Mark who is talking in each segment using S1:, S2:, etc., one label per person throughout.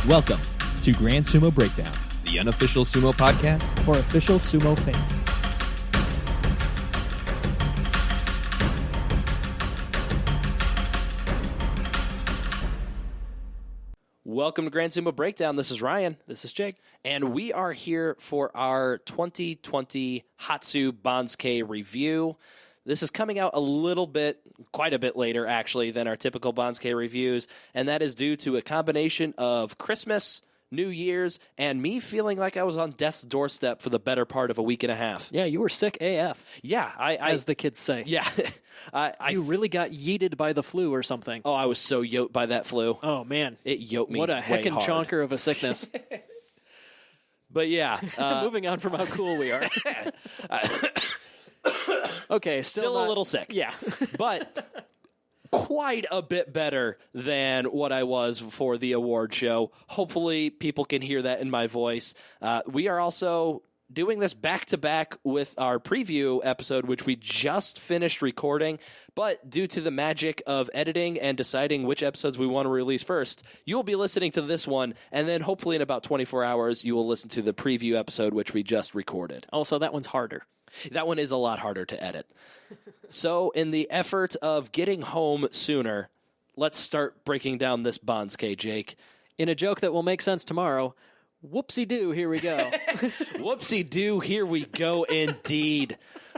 S1: Welcome to Grand Sumo Breakdown,
S2: the unofficial sumo podcast
S3: for official sumo fans.
S4: Welcome to Grand Sumo Breakdown. This is Ryan.
S3: This is Jake.
S4: And we are here for our 2020 Hatsu Banzuke review. This is coming out quite a bit later, actually, than our typical Banzuke reviews, and that is due to a combination of Christmas, New Year's, and me feeling like I was on death's doorstep for the better part of a week and a half.
S3: Yeah, you were sick AF.
S4: Yeah.
S3: As the kids say.
S4: Yeah.
S3: You really got yeeted by the flu or something.
S4: Oh, I was so yoked by that flu.
S3: Oh, man.
S4: It yoked me
S3: What a
S4: way
S3: heckin'
S4: hard.
S3: chonker of a sickness.
S4: But yeah.
S3: Moving on from how cool we are. Okay,
S4: still a little sick.
S3: Yeah.
S4: But quite a bit better than what I was for the award show. Hopefully people can hear that in my voice. We are also doing this back-to-back with our preview episode, which we just finished recording. But due to the magic of editing and deciding which episodes we want to release first, you will be listening to this one, and then hopefully in about 24 hours, you will listen to the preview episode, which we just recorded.
S3: Also, that one's harder.
S4: That one is a lot harder to edit. So in the effort of getting home sooner, let's start breaking down this Banzuke, Jake.
S3: In a joke that will make sense tomorrow, whoopsie-doo, here we go.
S4: Whoopsie-doo, here we go indeed.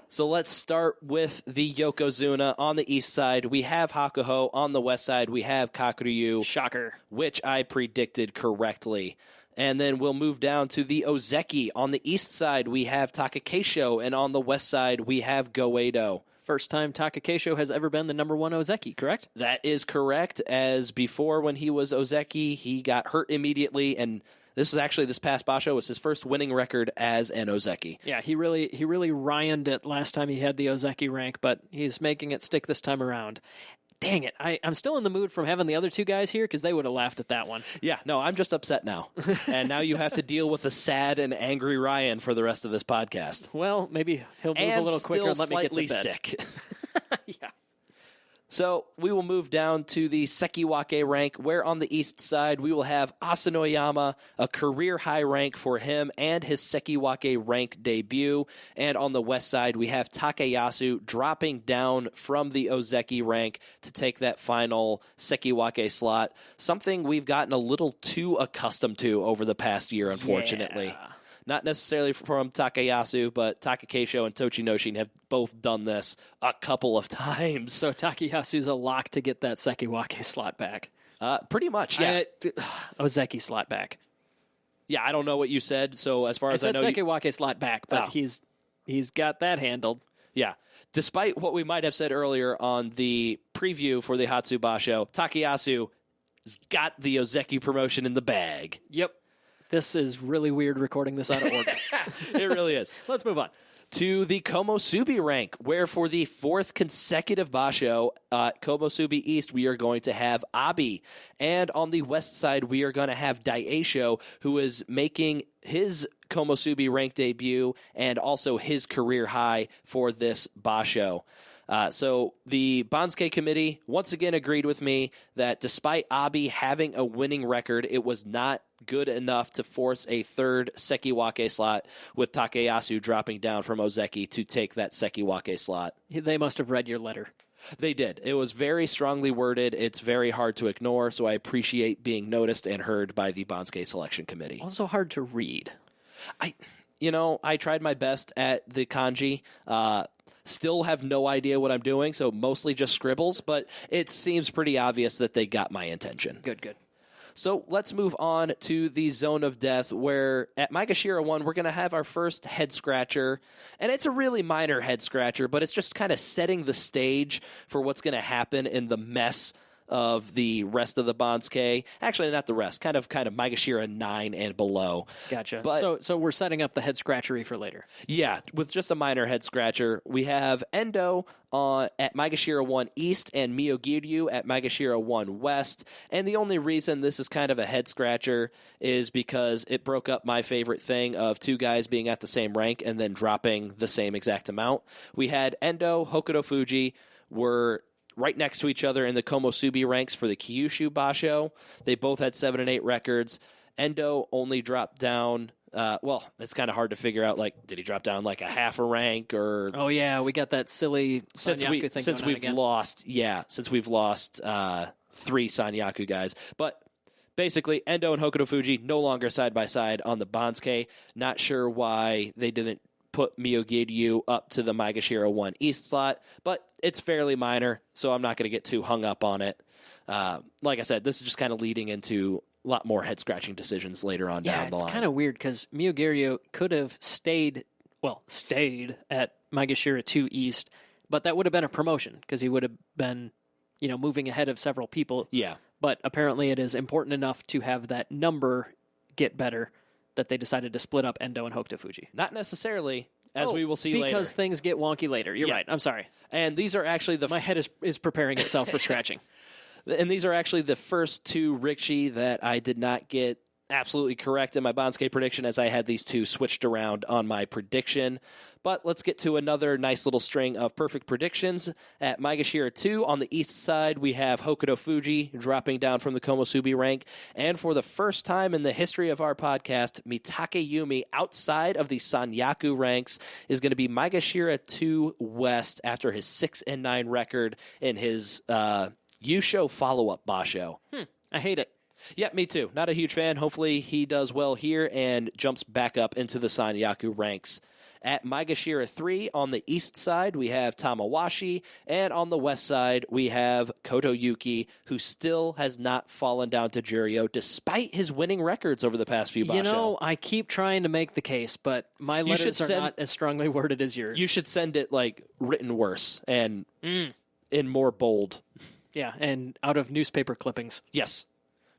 S4: So let's start with the Yokozuna. On the east side, we have Hakuho. On the west side, we have Kakuryu.
S3: Shocker.
S4: Which I predicted correctly. And then we'll move down to the Ozeki. On the east side, we have Takakeisho, and on the west side, we have Goeido.
S3: First time Takakeisho has ever been the number one Ozeki, correct?
S4: That is correct, as before when he was Ozeki, he got hurt immediately, and this past Basho was his first winning record as an Ozeki.
S3: Yeah, he really Ryan'd it last time he had the Ozeki rank, but he's making it stick this time around. Dang it, I'm still in the mood from having the other two guys here because they would have laughed at that one.
S4: Yeah, no, I'm just upset now. And now you have to deal with a sad and angry Ryan for the rest of this podcast.
S3: Well, maybe he'll move a little quicker and let me get to bed.
S4: Sick.
S3: Yeah.
S4: So we will move down to the Sekiwake rank, where on the east side we will have Asanoyama, a career high rank for him and his Sekiwake rank debut. And on the west side we have Takayasu dropping down from the Ozeki rank to take that final Sekiwake slot, something we've gotten a little too accustomed to over the past year, unfortunately.
S3: Yeah.
S4: Not necessarily from Takayasu, but Takakeisho and Tochinoshin have both done this a couple of times.
S3: So Takayasu's a lock to get that Sekiwake slot back.
S4: Pretty much, yeah.
S3: Ozeki slot back.
S4: Yeah, I don't know what you said, so as far as I know...
S3: Sekiwake slot back, but he's got that handled.
S4: Yeah. Despite what we might have said earlier on the preview for the Hatsu Basho, Takayasu has got the Ozeki promotion in the bag.
S3: Yep. This is really weird recording this out of order.
S4: It really is.
S3: Let's move on.
S4: To the Komosubi rank, where for the fourth consecutive Basho, Komosubi East, we are going to have Abi. And on the west side, we are going to have Daisho, who is making his Komosubi rank debut and also his career high for this Basho. So the Banzuke committee once again agreed with me that despite Abi having a winning record, it was not good enough to force a third Sekiwake slot, with Takayasu dropping down from Ozeki to take that Sekiwake slot.
S3: They must have read your letter.
S4: They did. It was very strongly worded. It's very hard to ignore, so I appreciate being noticed and heard by the Banzuke selection committee.
S3: Also hard to read.
S4: I tried my best at the kanji. Still have no idea what I'm doing, so mostly just scribbles, but it seems pretty obvious that they got my intention.
S3: Good.
S4: So let's move on to the Zone of Death, where at Maegashira 1, we're going to have our first head scratcher. And it's a really minor head scratcher, but it's just kind of setting the stage for what's going to happen in the mess of the rest of the Banzuke. Actually, not the rest, kind of Maegashira 9 and below.
S3: Gotcha.
S4: But,
S3: so we're setting up the head scratchery for later.
S4: Yeah, with just a minor head scratcher. We have Endo at Maegashira 1 East and Miyogiryu at Maegashira 1 West. And the only reason this is kind of a head scratcher is because it broke up my favorite thing of two guys being at the same rank and then dropping the same exact amount. We had Endo, Hokuto Fuji were right next to each other in the Komosubi ranks for the Kyushu Basho. They both had 7 and 8 records. Endo only dropped down. Well, it's kind of hard to figure out. Like, did he drop down like a half a rank or?
S3: Oh yeah, we got that silly Sanyaku thing.
S4: Since we've lost 3 Sanyaku guys, but. Basically, Endo and Hokuto Fuji no longer side by side on the Banzuke. Not sure why they didn't put Miyogiryu up to the Maegashira 1 East slot, but it's fairly minor, so I'm not going to get too hung up on it. Like I said, this is just kind of leading into a lot more head-scratching decisions later on down the line.
S3: It's kind of weird because Miyogiryu could have stayed at Maegashira 2 East, but that would have been a promotion because he would have been, moving ahead of several people.
S4: Yeah.
S3: But apparently it is important enough to have that number get better that they decided to split up Endo and Hokuto Fuji.
S4: Not necessarily, as we will see later.
S3: Because things get wonky later. You're right. I'm sorry.
S4: And these are actually
S3: My head is preparing itself for scratching.
S4: And these are actually the first 2 Rikishi that I did not get absolutely correct in my Banzuke prediction, as I had these 2 switched around on my prediction. But let's get to another nice little string of perfect predictions. At Maegashira 2, on the east side, we have Hokuto Fuji dropping down from the Komusubi rank. And for the first time in the history of our podcast, Mitake Yumi, outside of the Sanyaku ranks, is going to be Maegashira 2 West after his 6-9 record in his Yusho follow-up Basho.
S3: I hate it.
S4: Yeah, me too. Not a huge fan. Hopefully he does well here and jumps back up into the Sanyaku ranks. At Maegashira 3, on the east side, we have Tamawashi, and on the west side, we have Kotoyuki, who still has not fallen down to Juryo, despite his winning records over the past few Basho.
S3: I keep trying to make the case, but my letters are not as strongly worded as yours.
S4: You should send it, written worse and in more bold.
S3: Yeah, and out of newspaper clippings.
S4: Yes.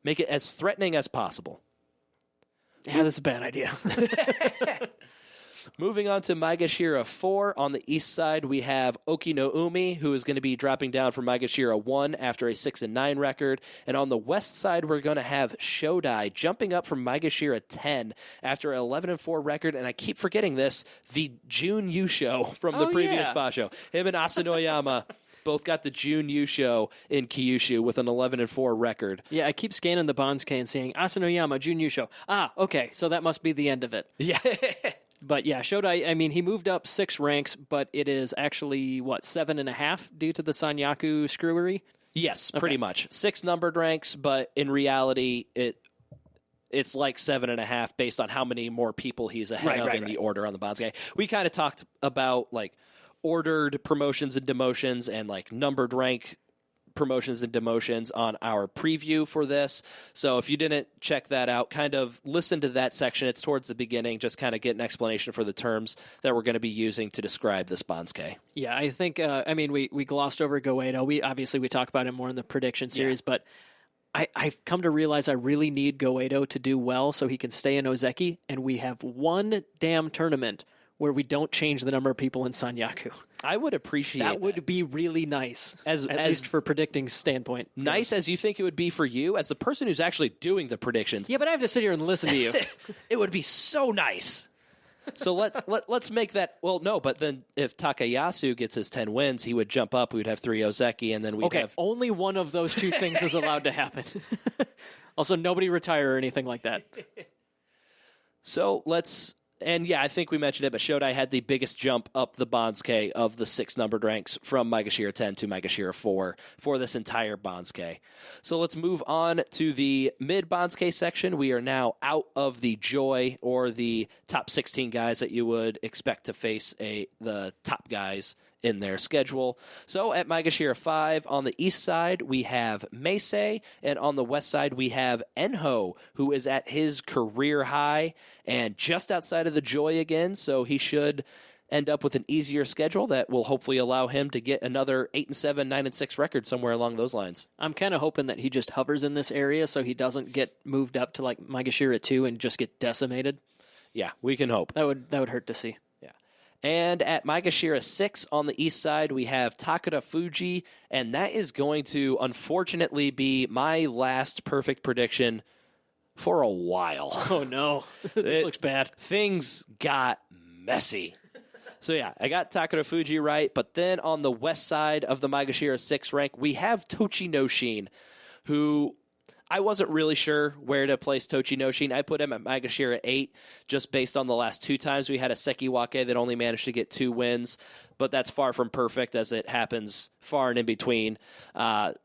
S4: Make it as threatening as possible.
S3: Yeah, that's a bad idea.
S4: Moving on to Maegashira 4, on the east side, we have Okinoumi, who is going to be dropping down from Maegashira 1 after a 6-9 record. And on the west side, we're going to have Shodai jumping up from Maegashira 10 after an 11-4 record. And I keep forgetting this, the June Yusho from the previous Basho. Him and Asanoyama both got the June Yusho in Kyushu with an 11-4 record.
S3: Yeah, I keep scanning the Banzuke and seeing Asanoyama, June Yusho. Ah, okay, so that must be the end of it.
S4: Yeah.
S3: But yeah, Shodai, he moved up 6 ranks, but it is actually, 7.5 due to the Sanyaku screwery?
S4: Yes, pretty much. 6 numbered ranks, but in reality, it's like 7.5 based on how many more people he's ahead of in the order on the Banzuke. We kind of talked about, ordered promotions and demotions and, numbered rank promotions and demotions on our preview for this. So if you didn't check that out, kind of listen to that section. It's towards the beginning. Just kind of get an explanation for the terms that we're going to be using to describe this Banzuke.
S3: Yeah, I think, we glossed over Goedo. We talk about it more in the prediction series, but I've come to realize I really need Goedo to do well so he can stay in Ozeki, and we have one damn tournament where we don't change the number of people in Sanyaku.
S4: I would appreciate that.
S3: That would be really nice, at least for predicting standpoint.
S4: Nice as you think it would be for you, as the person who's actually doing the predictions.
S3: Yeah, but I have to sit here and listen to you.
S4: It would be so nice. So let's make that. Well, no, but then if Takayasu gets his 10 wins, he would jump up. We'd have 3 Ozeki, and then we'd have.
S3: Only one of those 2 things is allowed to happen. Also, nobody retire or anything like that.
S4: So let's. And yeah, I think we mentioned it, but Shodai had the biggest jump up the Banzuke of the 6 numbered ranks from Maegashira 10 to Maegashira 4 for this entire Banzuke. So let's move on to the mid Banzuke section. We are now out of the Joy or the top 16 guys that you would expect to face the top guys in their schedule. So at Maegashira 5, on the east side, we have Meisei, and on the west side, we have Enho, who is at his career high and just outside of the Joy again, so he should end up with an easier schedule that will hopefully allow him to get another 8-7, 9-6 record somewhere along those lines.
S3: I'm kind of hoping that he just hovers in this area so he doesn't get moved up to Maegashira 2 and just get decimated.
S4: Yeah, we can hope.
S3: That would hurt to see.
S4: And at Maegashira 6 on the east side, we have Takeda Fuji, and that is going to unfortunately be my last perfect prediction for a while.
S3: Oh, no. This looks bad.
S4: Things got messy. So, yeah, I got Takeda Fuji right, but then on the west side of the Maegashira 6 rank, we have Tochinoshin, who I wasn't really sure where to place Tochinoshin. I put him at Maegashira 8 just based on the last 2 times we had a Sekiwake that only managed to get 2 wins, but that's far from perfect as it happens far and in between.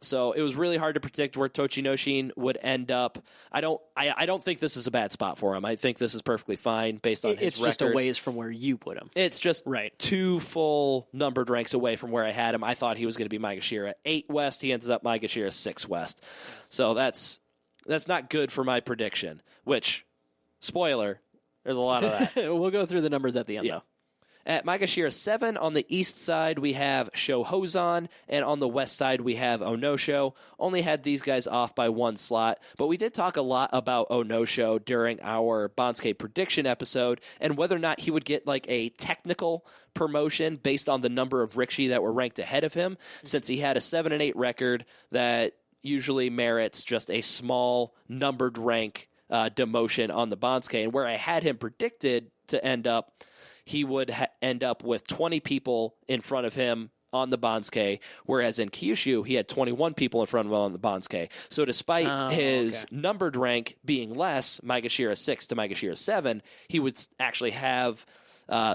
S4: So it was really hard to predict where Tochinoshin would end up. I don't think this is a bad spot for him. I think this is perfectly fine based on his record.
S3: It's just a ways from where you put him.
S4: It's just
S3: right.
S4: 2 full numbered ranks away from where I had him. I thought he was going to be Maegashira 8 West. He ends up Maegashira 6 West. So that's not good for my prediction, which, spoiler, there's a lot of that.
S3: We'll go through the numbers at the end, though.
S4: At Maegashira 7, on the east side, we have Shohozan, and on the west side, we have Onosho. Only had these guys off by 1 slot, but we did talk a lot about Onosho during our Banzuke prediction episode, and whether or not he would get like a technical promotion based on the number of Rikishi that were ranked ahead of him, since he had a 7-8 record that usually merits just a small numbered rank demotion on the Banzuke, and where I had him predicted to end up, he would end up with 20 people in front of him on the Banzuke, whereas in Kyushu, he had 21 people in front of him on the Banzuke. So despite his numbered rank being less, Maegashira 6 to Maegashira 7, he would actually have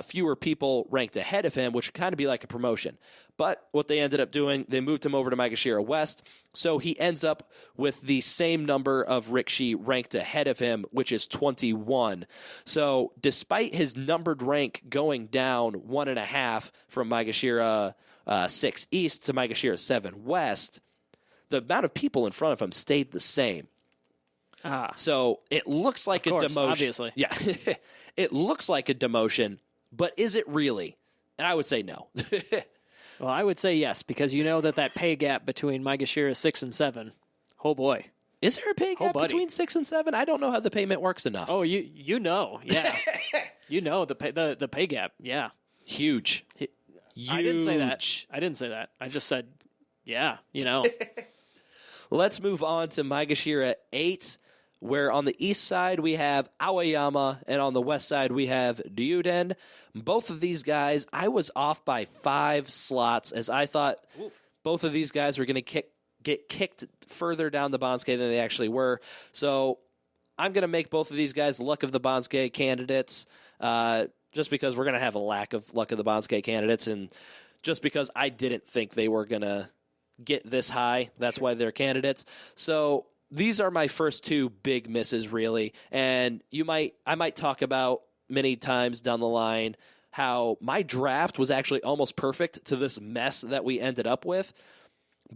S4: fewer people ranked ahead of him, which would kind of be like a promotion. But what they ended up doing, they moved him over to Maegashira West, so he ends up with the same number of Rikishi ranked ahead of him, which is 21. So despite his numbered rank going down 1.5 from Maegashira 6 East to Maegashira 7 West, the amount of people in front of him stayed the same. So it looks like a demotion.
S3: Obviously.
S4: Yeah. It looks like a demotion, but is it really? And I would say no.
S3: Well, I would say yes, because you know that pay gap between Maegashira 6 and 7, oh boy.
S4: Is there a pay gap between 6 and 7? I don't know how the payment works enough.
S3: Oh, you know, yeah. You know the pay gap, yeah.
S4: Huge.
S3: I didn't say that. I just said, yeah, you know.
S4: Let's move on to Maegashira 8, where on the east side we have Aoyama, and on the west side we have Ryuden. Both of these guys, I was off by 5 slots, as I thought both of these guys were going to get kicked further down the Banzuke than they actually were. So I'm going to make both of these guys luck of the Banzuke candidates, just because we're going to have a lack of luck of the Banzuke candidates, and just because I didn't think they were going to get this high. That's why they're candidates. So these are my first 2 big misses, really. And I might talk about many times down the line how my draft was actually almost perfect to this mess that we ended up with.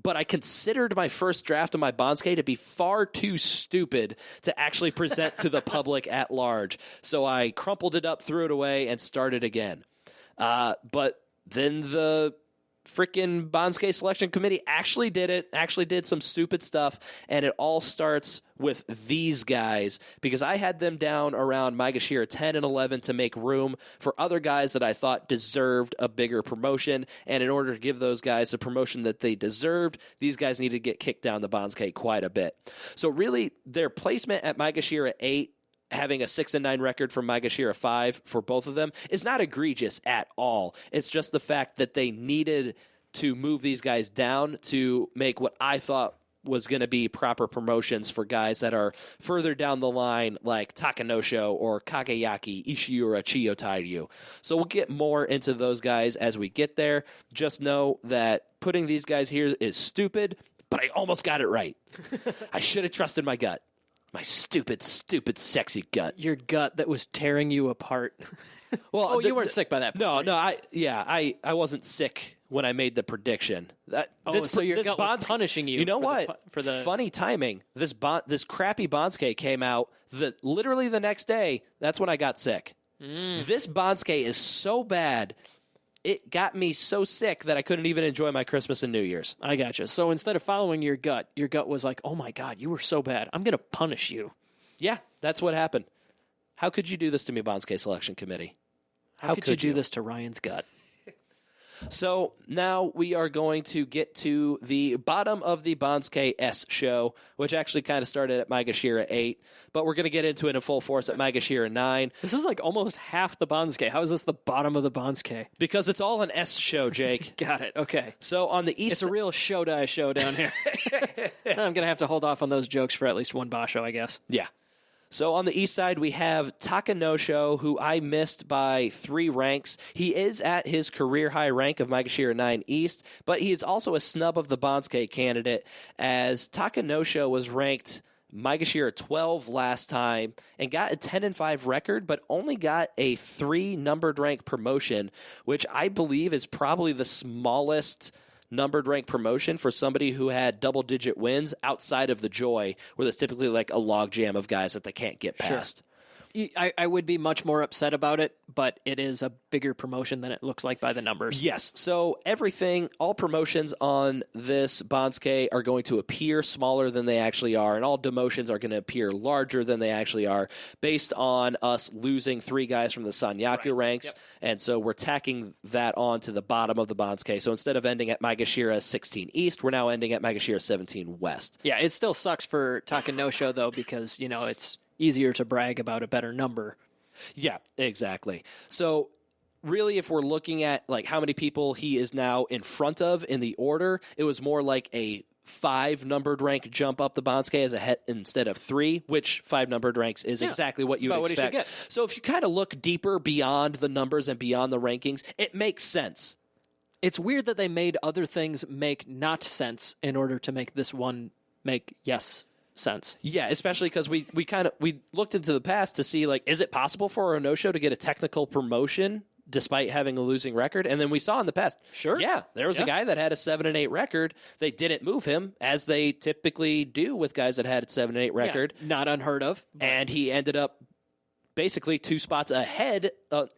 S4: But I considered my first draft of my Banzuke to be far too stupid to actually present to the public at large. So I crumpled it up, threw it away, and started again. But then the freaking Banzuke selection committee actually did some stupid stuff, and it all starts with these guys, because I had them down around Maegashira 10 and 11 to make room for other guys that I thought deserved a bigger promotion, and in order to give those guys the promotion that they deserved, these guys needed to get kicked down the Banzuke quite a bit. So really, their placement at Maegashira 8, having a 6 and 9 record from Maegashira 5 for both of them, is not egregious at all. It's just the fact that they needed to move these guys down to make what I thought was going to be proper promotions for guys that are further down the line, like Takanosho or Kageyaki, Ishiura, Chiyotairyu. So we'll get more into those guys as we get there. Just know that putting these guys here is stupid, but I almost got it right. I should have trusted my gut. My stupid, sexy gut.
S3: Your gut that was tearing you apart.
S4: Well,
S3: you weren't sick by that point.
S4: No, I wasn't sick when I made the prediction.
S3: So your gut was punishing you.
S4: You know what?
S3: For the
S4: funny timing. This crappy Banzuke came out literally the next day. That's when I got sick. This Banzuke is so bad. It got me so sick that I couldn't even enjoy my Christmas and New Year's.
S3: I gotcha. So instead of following your gut was like, oh my God, you were so bad. I'm going to punish you.
S4: Yeah, that's what happened. How could you do this to me, Banzuke Selection Committee?
S3: How could you do this to Ryan's gut?
S4: So now we are going to get to the bottom of the Banzuke S show, which actually kind of started at Maegashira 8, but we're going to get into it in full force at Maegashira 9.
S3: This is like almost half the Banzuke. How is this the bottom of the Banzuke?
S4: Because it's all an S show, Jake.
S3: Got it. Okay.
S4: So on the east...
S3: It's a real Shodai show down here. I'm going to have to hold off on those jokes for at least one basho, I guess.
S4: Yeah. So on the east side, we have Takanosho, who I missed by 3 ranks. He is at his career-high rank of Maegashira 9 East, but he is also a snub of the Banzuke candidate, as Takanosho was ranked Maegashira 12 last time and got a 10-5 record, but only got a 3 numbered rank promotion, which I believe is probably the smallest numbered rank promotion for somebody who had double-digit wins outside of the Joy, where there's typically like a logjam of guys that they can't get past.
S3: I would be much more upset about it, but it is a bigger promotion than it looks like by the numbers.
S4: Yes. So all promotions on this Banzuke are going to appear smaller than they actually are, and all demotions are going to appear larger than they actually are, based on us losing 3 guys from the Sanyaku ranks. Yep. And so we're tacking that on to the bottom of the Banzuke. So instead of ending at Maegashira 16 East, we're now ending at Maegashira 17 West.
S3: Yeah, it still sucks for Takanosho, though, because, it's easier to brag about a better number.
S4: Yeah, exactly. So really, if we're looking at like how many people he is now in front of in the order, it was more like a 5 numbered rank jump up the Banzuke as a head instead of 3, which 5 numbered ranks is exactly what you would expect. So if you kind of look deeper beyond the numbers and beyond the rankings, it makes sense.
S3: It's weird that they made other things make not sense in order to make this one make yes sense.
S4: Yeah, especially because we looked into the past to see, like, is it possible for a no-show to get a technical promotion despite having a losing record? And then we saw in the past,
S3: sure,
S4: yeah, there was a guy that had a 7-8 record. They didn't move him, as they typically do with guys that had a 7-8 record.
S3: Yeah, not unheard of.
S4: And he ended up basically 2 spots ahead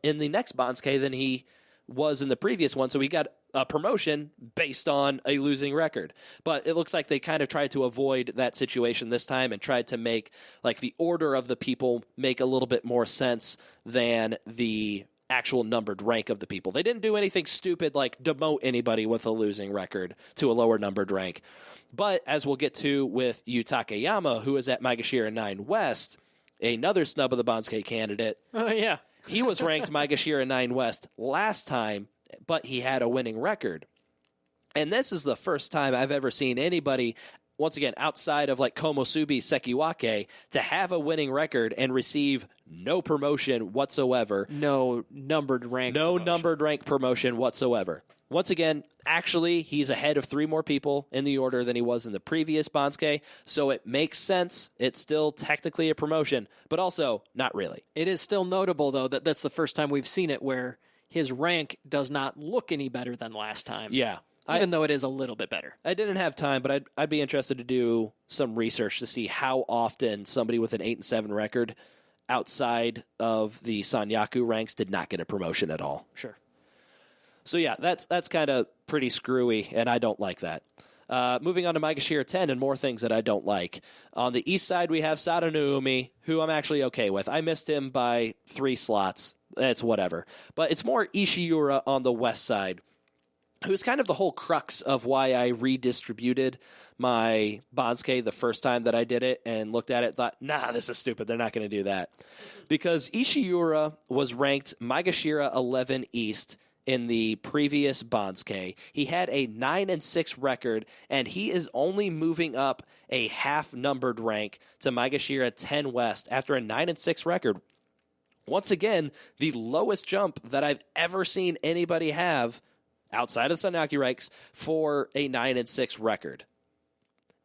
S4: in the next Banzuke than he was in the previous one. So he got a promotion based on a losing record. But it looks like they kind of tried to avoid that situation this time and tried to make like the order of the people make a little bit more sense than the actual numbered rank of the people. They didn't do anything stupid like demote anybody with a losing record to a lower numbered rank. But as we'll get to with Yu Takayama, who is at Maegashira 9 West, another snub of the Banzuke candidate.
S3: Oh, yeah.
S4: He was ranked Maegashira 9 West last time, but he had a winning record. And this is the first time I've ever seen anybody, once again, outside of like Komosubi Sekiwake, to have a winning record and receive no promotion whatsoever.
S3: No numbered rank promotion.
S4: Numbered rank promotion whatsoever. Once again, actually, he's ahead of 3 more people in the order than he was in the previous Banzuke, so it makes sense. It's still technically a promotion, but also not really.
S3: It is still notable, though, that that's the first time we've seen it where his rank does not look any better than last time.
S4: Yeah.
S3: Even though it is a little bit better.
S4: I didn't have time, but I'd be interested to do some research to see how often somebody with an 8-7 record outside of the Sanyaku ranks did not get a promotion at all.
S3: Sure.
S4: So yeah, that's kind of pretty screwy, and I don't like that. Moving on to Maegashira 10 and more things that I don't like. On the east side, we have Sadanoumi, who I'm actually okay with. I missed him by 3 slots. It's whatever. But it's more Ishiura on the west side, who's kind of the whole crux of why I redistributed my Banzuke the first time that I did it and looked at it and thought, nah, this is stupid. They're not going to do that. Because Ishiura was ranked Maegashira 11 East in the previous Banzuke. He had a 9-6 record, and he is only moving up a half-numbered rank to Maegashira 10 West after a 9-6 record. Once again, the lowest jump that I've ever seen anybody have outside of Sanyaku ranks for a 9-6 record.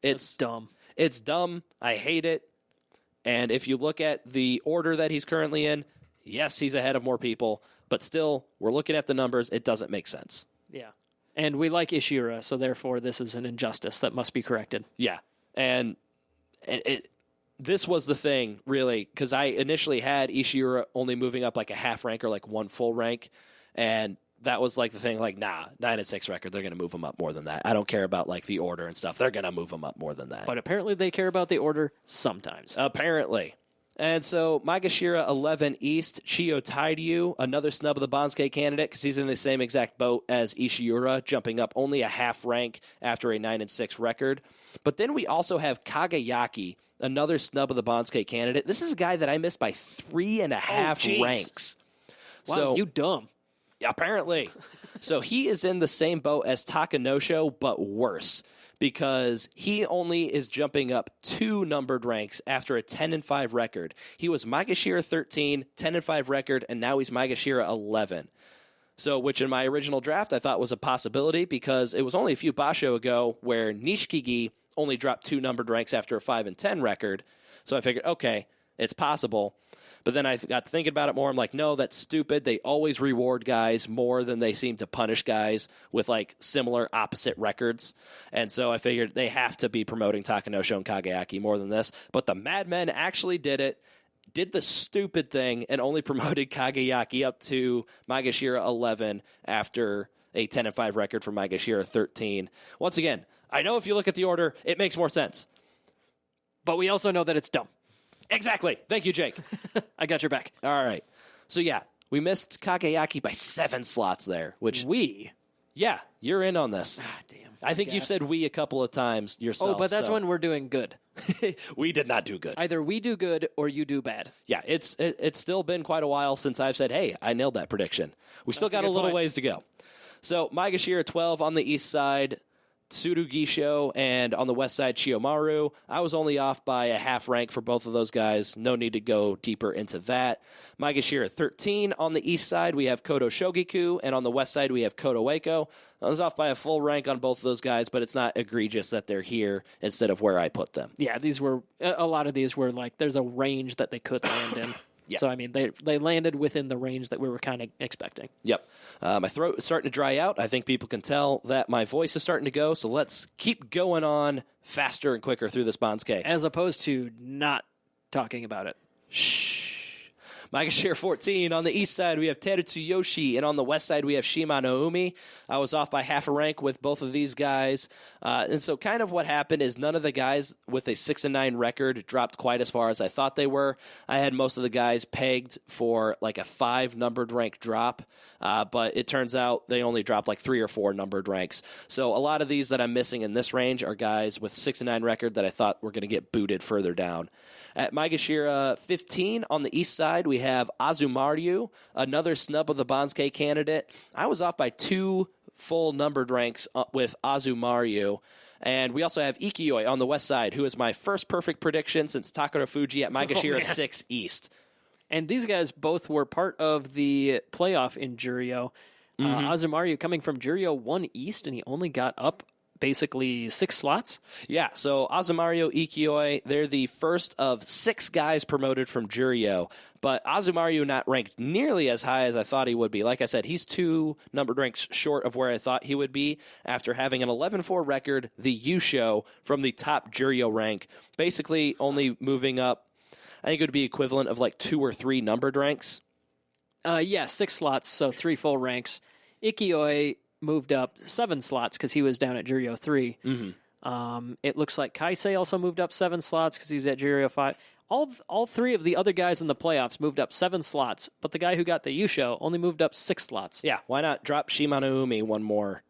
S3: It's dumb.
S4: It's dumb. I hate it. And if you look at the order that he's currently in, yes, he's ahead of more people, but still, we're looking at the numbers. It doesn't make sense.
S3: Yeah. And we like Ishiura, so therefore this is an injustice that must be corrected.
S4: Yeah. And this was the thing, really, because I initially had Ishiura only moving up like a half rank or like 1 full rank, and that was like the thing, like, nah, 9-6 record, they're going to move him up more than that. I don't care about like the order and stuff. They're going to move him up more than that.
S3: But apparently they care about the order sometimes.
S4: Apparently. And so Maegashira 11 East, Chiyo Tairyu, another snub of the Banzuke candidate because he's in the same exact boat as Ishiura, jumping up only a half rank after a 9-6 record. But then we also have Kagayaki, another snub of the Banzuke candidate. This is a guy that I missed by 3.5 ranks.
S3: Wow,
S4: so,
S3: you dumb.
S4: Apparently. So he is in the same boat as Takanosho, but worse, because he only is jumping up 2 numbered ranks after a 10-5 record. He was Maegashira 13, 10-5 record, and now he's Maegashira 11. So, which in my original draft I thought was a possibility because it was only a few basho ago where Nishikigi only dropped 2 numbered ranks after a 5-10 record. So I figured, okay, it's possible. But then I got to thinking about it more. I'm like, no, that's stupid. They always reward guys more than they seem to punish guys with like similar opposite records. And so I figured they have to be promoting Takanosho and Kagayaki more than this. But the Madmen actually did it, did the stupid thing, and only promoted Kagayaki up to Maegashira 11 after a 10-5 record for Maegashira 13. Once again, I know if you look at the order, it makes more sense.
S3: But we also know that it's dumb.
S4: Exactly. Thank you, Jake.
S3: I got your back.
S4: All right. So, yeah, we missed Kagayaki by 7 slots there, which... Yeah, you're in on this.
S3: Ah, damn.
S4: I think you've said we a couple of times yourself.
S3: Oh, but that's when we're doing good.
S4: We did not do good.
S3: Either we do good or you do bad.
S4: Yeah, it's still been quite a while since I've said, hey, I nailed that prediction. We still got a little ways to go. So, Maegashira 12 on the east side, Tsurugisho, and on the west side, Chiyomaru. I was only off by a half rank for both of those guys. No need to go deeper into that. Maegashira 13 on the east side, we have Kodo Shogiku, and on the west side, we have Kodo Ueko. I was off by a full rank on both of those guys, but it's not egregious that they're here instead of where I put them.
S3: Yeah, a lot of these were like, there's a range that they could land in.
S4: Yeah.
S3: So, I mean, they landed within the range that we were kind of expecting.
S4: Yep. My throat is starting to dry out. I think people can tell that my voice is starting to go, so let's keep going on faster and quicker through this Banzuke.
S3: As opposed to not talking about it.
S4: Shh. Maegashira 14. On the east side, we have Terutsuyoshi, and on the west side, we have Shimanoumi. I was off by half a rank with both of these guys. And so kind of what happened is none of the guys with a 6-9 record dropped quite as far as I thought they were. I had most of the guys pegged for like a 5 numbered rank drop, but it turns out they only dropped like 3 or 4 numbered ranks. So a lot of these that I'm missing in this range are guys with 6-9 record that I thought were going to get booted further down. At Maegashira 15 on the east side, we have Azumaryu, another snub of the Banzuke candidate. I was off by 2 full numbered ranks with Azumaryu. And we also have Ikiyoi on the west side, who is my first perfect prediction since Takara Fuji at Maegashira 6 East.
S3: And these guys both were part of the playoff in Juryo. Azumaryu coming from Juryo 1 East, and he only got up basically 6 slots.
S4: Yeah, so Azumaryu, Ikiyoi, they're the first of 6 guys promoted from Juryo, but Azumaryu not ranked nearly as high as I thought he would be. Like I said, he's 2 numbered ranks short of where I thought he would be after having an 11-4 record, the Yusho, from the top Juryo rank, basically only moving up, I think it would be equivalent of like 2 or 3 numbered ranks.
S3: 6 slots, so 3 full ranks. Ikiyoi moved up 7 slots because he was down at Juryo 3. Mm-hmm. It looks like Kaisei also moved up 7 slots because he was at Juryo 5. All 3 of the other guys in the playoffs moved up 7 slots, but the guy who got the Yusho only moved up 6 slots.
S4: Yeah, why not drop Shimanoumi 1 more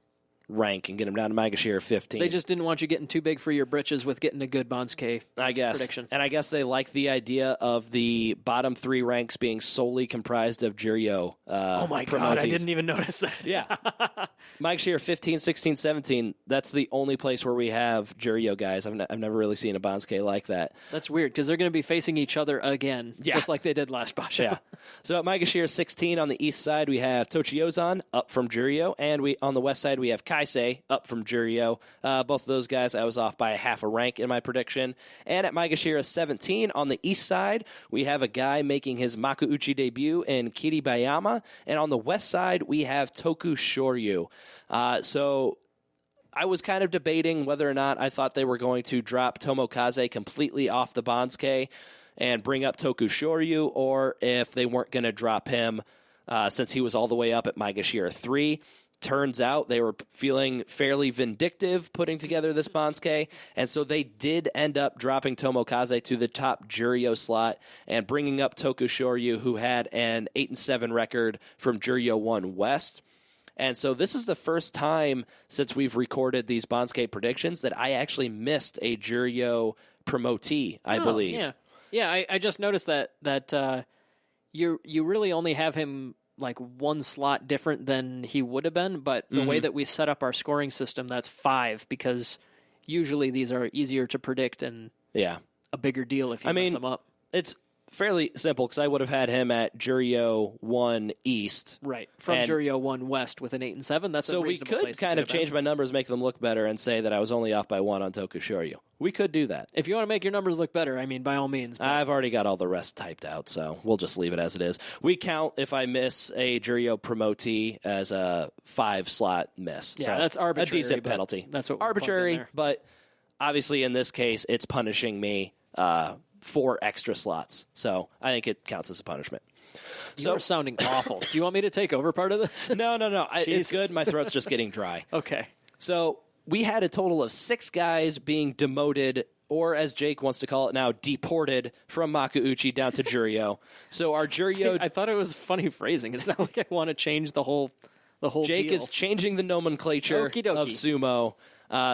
S4: rank and get him down to Maegashira 15?
S3: They just didn't want you getting too big for your britches with getting a good Banzuke prediction.
S4: And I guess they like the idea of the bottom 3 ranks being solely comprised of Juryo
S3: oh my God, I didn't even notice that.
S4: Yeah. Maegashira 15, 16, 17, that's the only place where we have Juryo guys. I've never really seen a Banzuke like that.
S3: That's weird, because they're going to be facing each other again, just like they did last Basho.
S4: Yeah. So at Maegashira 16 on the east side, we have Tochiozan up from Juryo, and on the west side, we have Kaisei up from Juryo. Both of those guys, I was off by a half a rank in my prediction. And at Maegashira 17 on the east side, we have a guy making his Makuuchi debut in Kiribayama. And on the west side, we have Toku Shoryu. So I was kind of debating whether or not I thought they were going to drop Tomokaze completely off the Banzuke and bring up Toku Shoryu, or if they weren't going to drop him since he was all the way up at Maegashira 3. turns out they were feeling fairly vindictive putting together this Banzuke, and so they did end up dropping Tomokaze to the top Juryo slot and bringing up Tokushoryu, who had an 8-7 record from Juryo 1 West. And so this is the first time since we've recorded these Banzuke predictions that I actually missed a Juryo promotee, I believe.
S3: Yeah. I just noticed that you really only have him like one slot different than he would have been, but the way that we set up our scoring system, that's 5, because usually these are easier to predict and a bigger deal if you mess them up.
S4: It's fairly simple because I would have had him at Juryo 1 East.
S3: Right. From Juryo 1 West with an 8-7. That's
S4: so
S3: a
S4: we
S3: reasonable
S4: could
S3: place
S4: kind of change my numbers, make them look better, and say that I was only off by 1 on Tokushoryu. We could do that.
S3: If you want to make your numbers look better, I mean, by all means. But
S4: I've already got all the rest typed out, so we'll just leave it as it is. We count if I miss a Juryo promotee as a 5-slot miss.
S3: Yeah,
S4: so
S3: that's arbitrary.
S4: A decent penalty.
S3: That's what
S4: arbitrary, but obviously in this case, it's punishing me 4 extra slots. So I think it counts as a punishment.
S3: You're sounding awful. Do you want me to take over part of this?
S4: No. It's good. My throat's just getting dry.
S3: Okay.
S4: So we had a total of 6 guys being demoted, or as Jake wants to call it now, deported from Makuuchi down to Juryo. So our Juryo...
S3: I thought it was funny phrasing. It's not like I want to change the whole
S4: Jake
S3: deal.
S4: is changing the nomenclature
S3: Okie dokie.
S4: of sumo.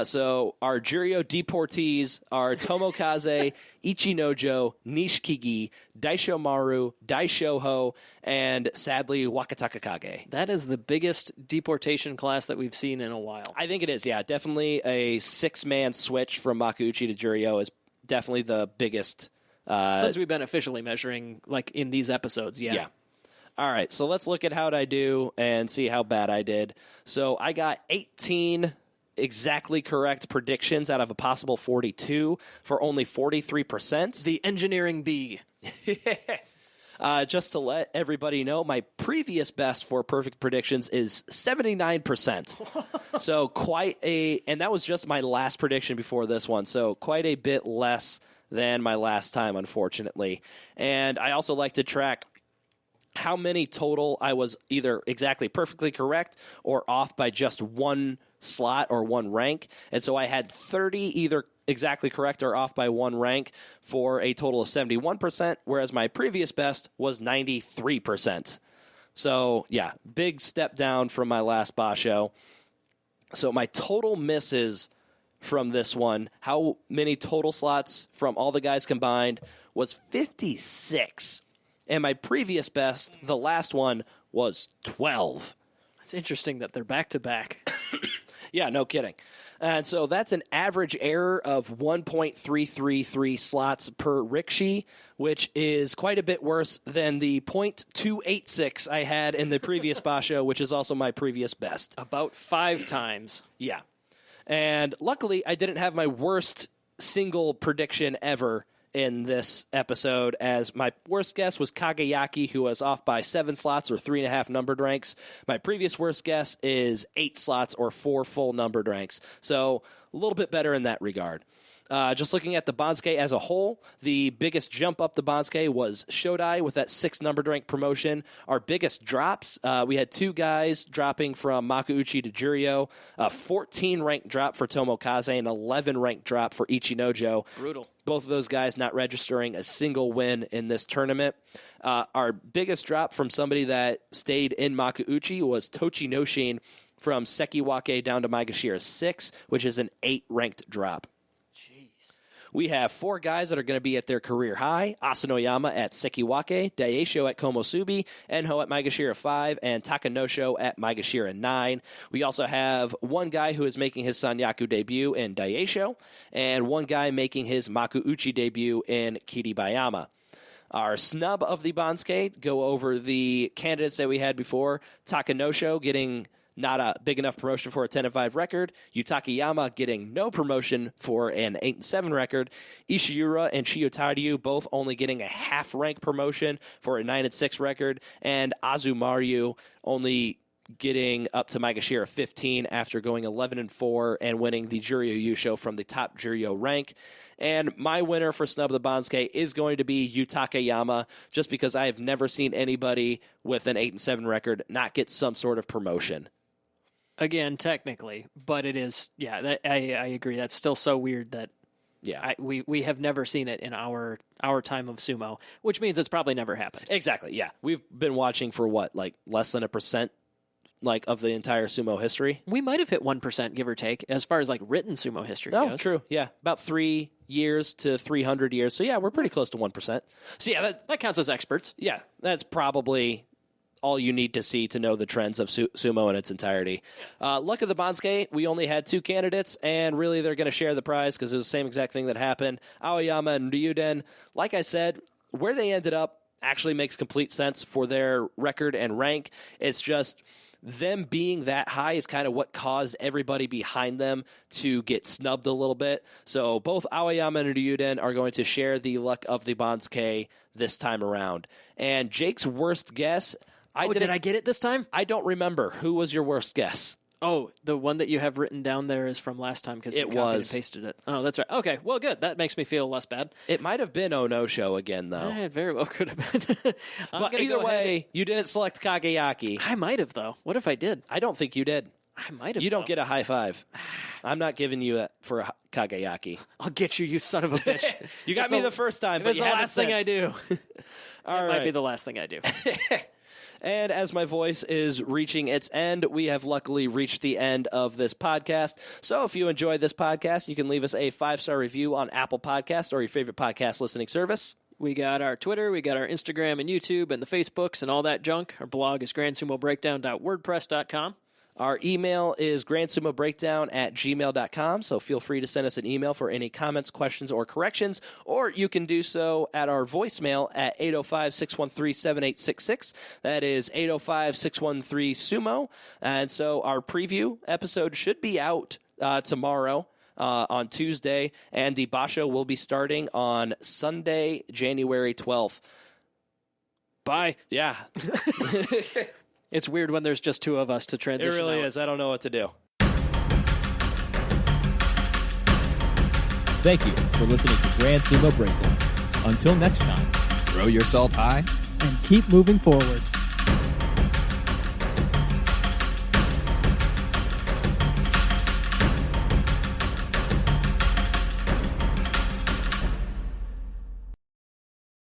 S4: So our Juryo deportees are Tomokaze, Ichinojo, Nishikigi, Daisho Maru, Daishoho, and sadly Wakataka Kage.
S3: That is the biggest deportation class that we've seen in a while.
S4: I think it is, yeah. Definitely a 6-man switch from Makuuchi to Juryo is definitely the biggest.
S3: Since we've been officially measuring, like in these episodes, yeah.
S4: All right, so let's look at how I do and see how bad I did. So I got 18 exactly correct predictions out of a possible 42 for only 43%.
S3: The engineering bee.
S4: Just to let everybody know, my previous best for perfect predictions is 79%. So and that was just my last prediction before this one. So quite a bit less than my last time, unfortunately. And I also like to track how many total I was either exactly perfectly correct or off by just 1 slot or 1 rank. And so I had 30 either exactly correct or off by 1 rank for a total of 71%, whereas my previous best was 93%. So, yeah, big step down from my last Basho. So my total misses from this one, how many total slots from all the guys combined, was 56. And my previous best, the last one, was 12.
S3: It's interesting that they're back-to-back.
S4: Yeah, no kidding. And so that's an average error of 1.333 slots per rickshi, which is quite a bit worse than the 0.286 I had in the previous Basho, which is also my previous best.
S3: About 5 times.
S4: Yeah. And luckily, I didn't have my worst single prediction ever in this episode, as my worst guess was Kageyaki, who was off by 7 slots or 3.5 numbered ranks. My previous worst guess is 8 slots or 4 full numbered ranks. So a little bit better in that regard. Just looking at the Banzuke as a whole, the biggest jump up the Banzuke was Shodai with that 6 numbered rank promotion. Our biggest drops, we had 2 guys dropping from Makuuchi to Juryo, a 14 rank drop for Tomokaze, and 11 rank drop for Ichinojo.
S3: Brutal.
S4: Both of those guys not registering a single win in this tournament. Our biggest drop from somebody that stayed in Makuuchi was Tochi Noshin from Sekiwake down to Maegashira 6, which is an 8 ranked drop. We have 4 guys that are going to be at their career high: Asanoyama at Sekiwake, Daisho at Komosubi, Enho at Maegashira 5, and Takanosho at Maegashira 9. We also have 1 guy who is making his Sanyaku debut in Daisho, and 1 guy making his Makuuchi debut in Kiribayama. Our snub of the Banzuke go over the candidates that we had before. Takanosho getting not a big enough promotion for a 10-5 record. Yutakayama getting no promotion for an 8-7 record. Ishiura and Chiyotaryu both only getting a half-rank promotion for a 9-6 record. And Azumaryu only getting up to Maegashira 15 after going 11-4 and winning the Juryo Yusho from the top Juryo rank. And my winner for Snub of the Banzuke is going to be Yutakayama, just because I have never seen anybody with an 8-7 record not get some sort of promotion.
S3: again, technically, but it is. Yeah, I agree. That's still so weird that we have never seen it in our time of sumo, which means it's probably never happened.
S4: Exactly. Yeah, we've been watching for what, like less than 1%. Like of the entire sumo history.
S3: We might have hit 1%, give or take, as far as like written sumo history goes.
S4: Oh, true. Yeah. About 3 years to 300 years. So yeah, we're pretty close to 1%. So yeah,
S3: that counts as experts.
S4: Yeah, that's probably all you need to see to know the trends of sumo in its entirety. Luck of the Banzuke, we only had 2 candidates, and really they're going to share the prize because it was the same exact thing that happened. Aoyama and Ryuden, like I said, where they ended up actually makes complete sense for their record and rank. It's just them being that high is kind of what caused everybody behind them to get snubbed a little bit. So both Aoyama and Ryuden are going to share the luck of the Banzuke this time around. And Jake's worst guess...
S3: did I get it this time?
S4: I don't remember. Who was your worst guess?
S3: Oh, the one that you have written down there is from last time because you copied and pasted it. Oh, that's right. Okay, well, good. That makes me feel less bad.
S4: It might have been Oh No Show again, though.
S3: It very well could have been.
S4: But either way, you didn't select Kageyaki.
S3: I might have, though. What if I did?
S4: I don't think you did.
S3: I might have.
S4: You don't get a high five. I'm not giving you that for a Kageyaki.
S3: I'll get you, you son of a bitch.
S4: You got me the first time, but
S3: it's
S4: you
S3: the
S4: haven't
S3: last thing I do.
S4: All right.
S3: Might be the last thing I do.
S4: And as my voice is reaching its end, we have luckily reached the end of this podcast. So if you enjoyed this podcast, you can leave us a 5-star review on Apple Podcasts or your favorite podcast listening service.
S3: We got our Twitter, we got our Instagram and YouTube and the Facebooks and all that junk. Our blog is grandsumobreakdown.wordpress.com.
S4: Our email is grandsumobreakdown@gmail.com, so feel free to send us an email for any comments, questions, or corrections, or you can do so at our voicemail at 805-613-7866. That is 805-613-SUMO. And so our preview episode should be out tomorrow. On Tuesday, and the Basho will be starting on Sunday, January 12th.
S3: Bye.
S4: Yeah.
S3: It's weird when there's just 2 of us to transition.
S4: It really
S3: out.
S4: is. I don't know what to do.
S1: Thank you for listening to Grand Sumo Breakdown. Until next time,
S2: Throw your salt high.
S5: And keep moving forward.